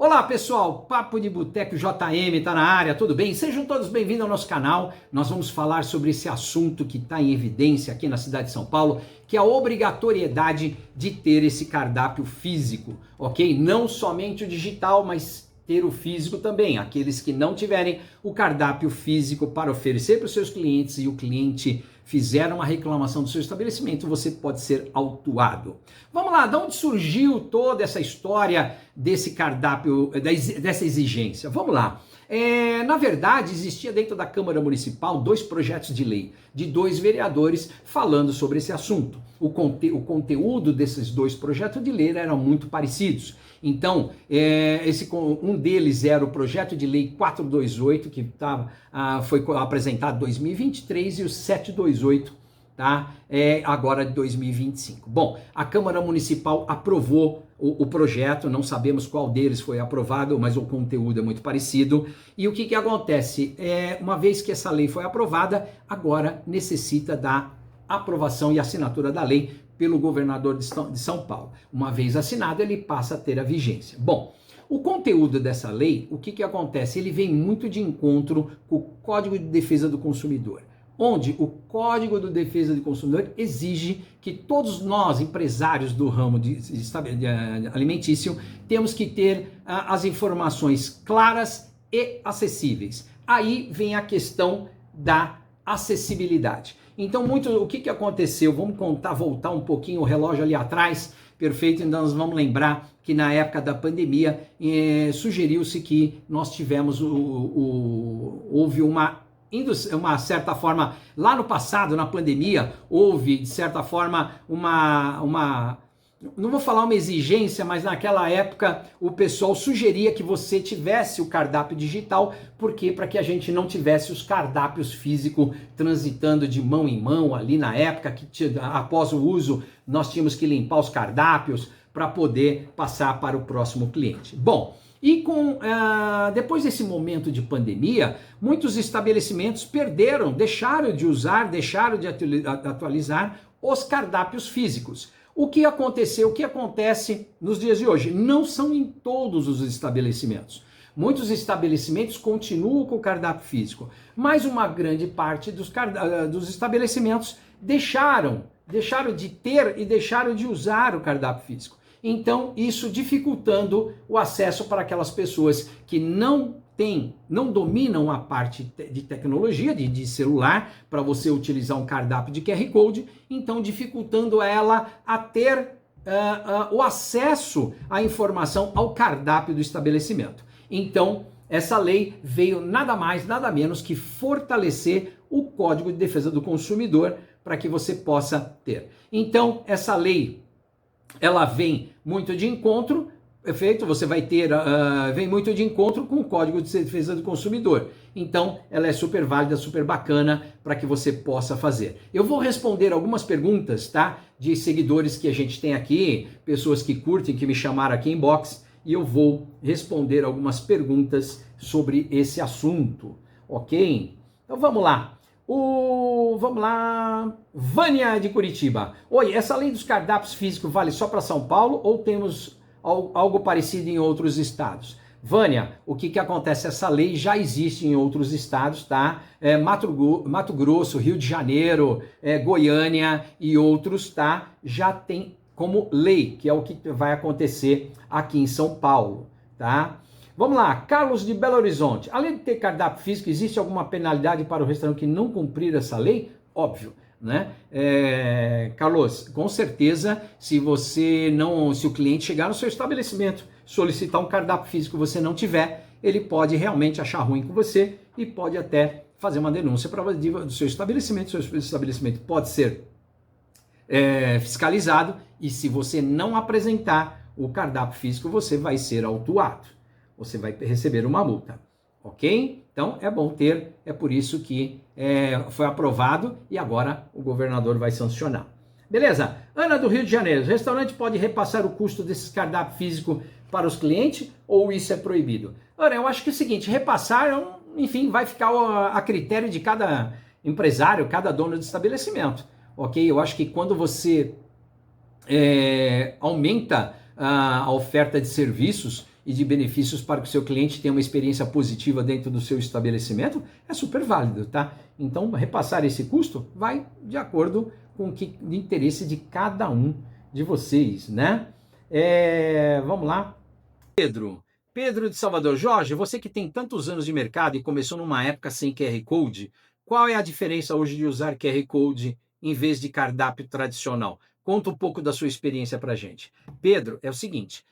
Olá pessoal, Papo de Boteco JM tá na área, tudo bem? Sejam todos bem-vindos ao nosso canal. Nós vamos falar sobre esse assunto que está em evidência aqui na cidade de São Paulo, que é a obrigatoriedade de ter esse cardápio físico, ok? Não somente o digital, mas ter o físico também. Aqueles que não tiverem o cardápio físico para oferecer para os seus clientes e o cliente fizer uma reclamação do seu estabelecimento, você pode ser autuado. Vamos lá, de onde surgiu toda essa história desse cardápio, dessa exigência? Vamos lá. Na verdade, existia dentro da Câmara Municipal dois projetos de lei de dois vereadores falando sobre esse assunto. O conteúdo desses dois projetos de lei eram muito parecidos. Então, um deles era o projeto de lei 428, que foi apresentado em 2023, e o 728, tá? Agora de 2025. Bom, a Câmara Municipal aprovou o projeto, não sabemos qual deles foi aprovado, mas o conteúdo é muito parecido. E o que acontece? Uma vez que essa lei foi aprovada, agora necessita da aprovação e assinatura da lei pelo governador de São Paulo. Uma vez assinado, ele passa a ter a vigência. Bom, o conteúdo dessa lei, o que acontece? Ele vem muito de encontro com o Código de Defesa do Consumidor, onde o Código de Defesa do Consumidor exige que todos nós, empresários do ramo alimentício, temos que ter as informações claras e acessíveis. Aí vem a questão da acessibilidade. Então, o que aconteceu? Vamos voltar um pouquinho o relógio ali atrás, perfeito? Então, nós vamos lembrar que na época da pandemia, sugeriu-se que nós tivemos, houve uma certa forma, lá no passado, na pandemia, houve, de certa forma, não vou falar uma exigência, mas naquela época o pessoal sugeria que você tivesse o cardápio digital, porque para que a gente não tivesse os cardápios físicos transitando de mão em mão ali na época, que após o uso nós tínhamos que limpar os cardápios para poder passar para o próximo cliente. Bom, e depois desse momento de pandemia, muitos estabelecimentos deixaram de usar, deixaram de atualizar os cardápios físicos. O que aconteceu? O que acontece nos dias de hoje? Não são em todos os estabelecimentos. Muitos estabelecimentos continuam com o cardápio físico, mas uma grande parte dos estabelecimentos deixaram de ter e deixaram de usar o cardápio físico. Então, isso dificultando o acesso para aquelas pessoas que não dominam a parte de tecnologia, de celular, para você utilizar um cardápio de QR Code, então dificultando ela a ter o acesso à informação ao cardápio do estabelecimento. Então, essa lei veio nada mais, nada menos que fortalecer o Código de Defesa do Consumidor para que você possa ter. Então, essa lei, ela vem muito de encontro, perfeito? Você vai ter, vem muito de encontro com o Código de Defesa do Consumidor. Então, ela é super válida, super bacana para que você possa fazer. Eu vou responder algumas perguntas, tá? De seguidores que a gente tem aqui, pessoas que curtem, que me chamaram aqui em inbox, e eu vou responder algumas perguntas sobre esse assunto, ok? Então, vamos lá. Vamos lá, Vânia de Curitiba. Oi, essa lei dos cardápios físicos vale só para São Paulo ou temos algo parecido em outros estados? Vânia, o que acontece? Essa lei já existe em outros estados, tá? Mato Grosso, Rio de Janeiro, Goiânia e outros, tá? Já tem como lei, que é o que vai acontecer aqui em São Paulo, tá? Vamos lá, Carlos de Belo Horizonte. Além de ter cardápio físico, existe alguma penalidade para o restaurante que não cumprir essa lei? Óbvio, né? Carlos, com certeza, se o cliente chegar no seu estabelecimento, solicitar um cardápio físico e você não tiver, ele pode realmente achar ruim com você e pode até fazer uma denúncia do seu estabelecimento. Seu estabelecimento pode ser fiscalizado e se você não apresentar o cardápio físico, você vai ser autuado. Você vai receber uma multa, ok? Então, é bom ter, é por isso que foi aprovado e agora o governador vai sancionar. Beleza? Ana do Rio de Janeiro, o restaurante pode repassar o custo desses cardápio físico para os clientes ou isso é proibido? Ana, eu acho que é o seguinte, repassar, enfim, vai ficar a critério de cada empresário, cada dono de estabelecimento, ok? Eu acho que quando você aumenta a oferta de serviços e de benefícios para que o seu cliente tenha uma experiência positiva dentro do seu estabelecimento, é super válido, tá? Então, repassar esse custo vai de acordo com o interesse de cada um de vocês, né? Vamos lá. Pedro de Salvador. Jorge, você que tem tantos anos de mercado e começou numa época sem QR Code, qual é a diferença hoje de usar QR Code em vez de cardápio tradicional? Conta um pouco da sua experiência para a gente. Pedro, é o seguinte,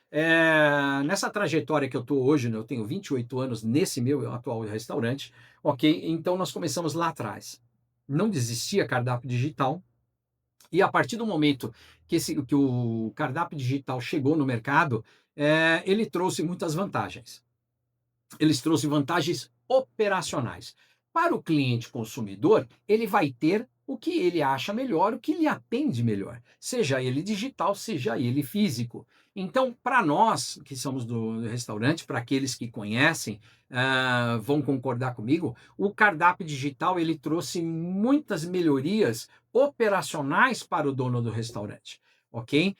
nessa trajetória que eu estou hoje, né, eu tenho 28 anos nesse meu atual restaurante, ok? Então nós começamos lá atrás. Não existia cardápio digital, e a partir do momento que o cardápio digital chegou no mercado, ele trouxe muitas vantagens. Eles trouxeram vantagens operacionais. Para o cliente consumidor, ele vai ter o que ele acha melhor, o que lhe atende melhor, seja ele digital, seja ele físico. Então, para nós que somos do restaurante, para aqueles que conhecem, vão concordar comigo, o cardápio digital ele trouxe muitas melhorias operacionais para o dono do restaurante, ok?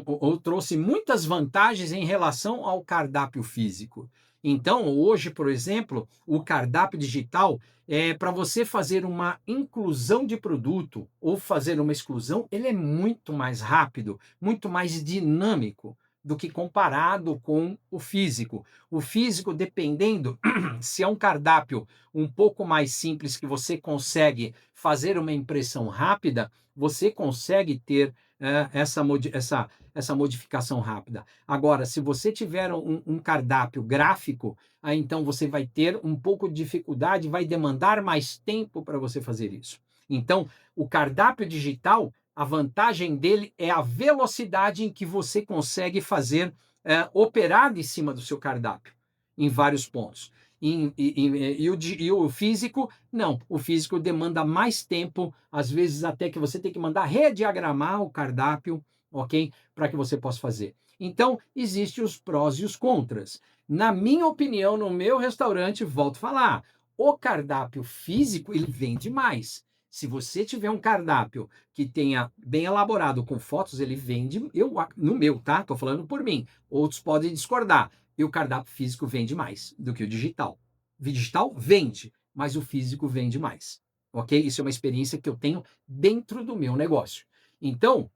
Ou trouxe muitas vantagens em relação ao cardápio físico. Então, hoje, por exemplo, o cardápio digital, para você fazer uma inclusão de produto ou fazer uma exclusão, ele é muito mais rápido, muito mais dinâmico do que comparado com o físico. O físico, dependendo se é um cardápio um pouco mais simples que você consegue fazer uma impressão rápida, você consegue ter essa modificação rápida. Agora, se você tiver um cardápio gráfico, aí então você vai ter um pouco de dificuldade, vai demandar mais tempo para você fazer isso. Então, o cardápio digital, a vantagem dele é a velocidade em que você consegue operar de cima do seu cardápio, em vários pontos. E o físico, não. O físico demanda mais tempo, às vezes até que você tem que mandar rediagramar o cardápio, ok? Para que você possa fazer. Então, existem os prós e os contras. Na minha opinião, no meu restaurante, volto a falar, o cardápio físico, ele vende mais. Se você tiver um cardápio que tenha bem elaborado com fotos, ele vende, no meu, tá? Tô falando por mim. Outros podem discordar. E o cardápio físico vende mais do que o digital. O digital vende, mas o físico vende mais. Ok? Isso é uma experiência que eu tenho dentro do meu negócio. Então,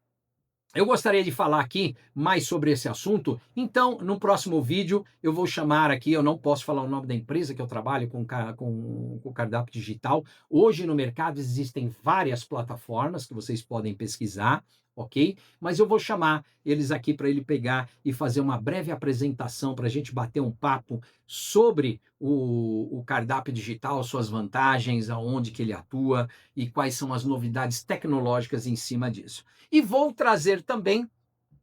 eu gostaria de falar aqui mais sobre esse assunto. Então, no próximo vídeo, eu vou chamar aqui, eu não posso falar o nome da empresa que eu trabalho com cardápio digital. Hoje no mercado existem várias plataformas que vocês podem pesquisar, ok? Mas eu vou chamar eles aqui para ele pegar e fazer uma breve apresentação para a gente bater um papo sobre o cardápio digital, suas vantagens, aonde que ele atua e quais são as novidades tecnológicas em cima disso. E vou trazer também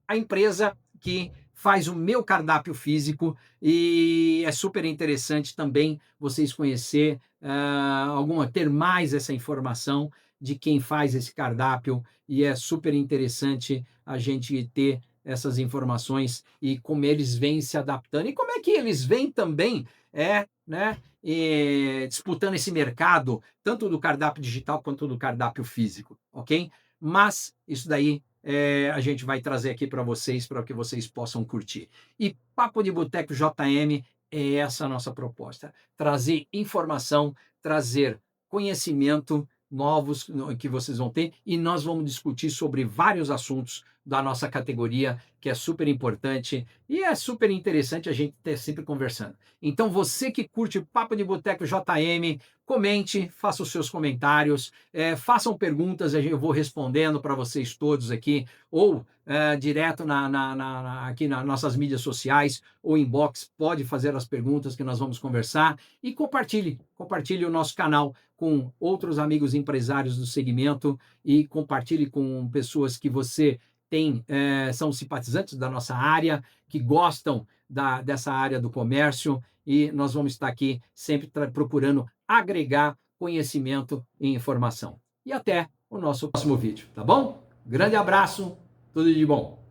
a empresa que faz o meu cardápio físico e é super interessante também vocês conhecer, ter mais essa informação de quem faz esse cardápio e é super interessante a gente ter essas informações e como eles vêm se adaptando e como é que eles vêm também né, disputando esse mercado tanto do cardápio digital quanto do cardápio físico, ok? Mas isso daí a gente vai trazer aqui para que vocês possam curtir. E Papo de Boteco JM é essa a nossa proposta. Trazer informação, trazer conhecimento novos que vocês vão ter e nós vamos discutir sobre vários assuntos da nossa categoria, que é super importante e é super interessante a gente ter sempre conversando. Então, você que curte Papo de Boteco JM, comente, faça os seus comentários, façam perguntas, eu vou respondendo para vocês todos aqui, ou direto aqui nas nossas mídias sociais, ou inbox, pode fazer as perguntas que nós vamos conversar, e compartilhe o nosso canal com outros amigos empresários do segmento, e compartilhe com pessoas que você são simpatizantes da nossa área, que gostam dessa área do comércio, e nós vamos estar aqui sempre procurando agregar conhecimento e informação. E até o nosso próximo vídeo, tá bom? Grande abraço, tudo de bom!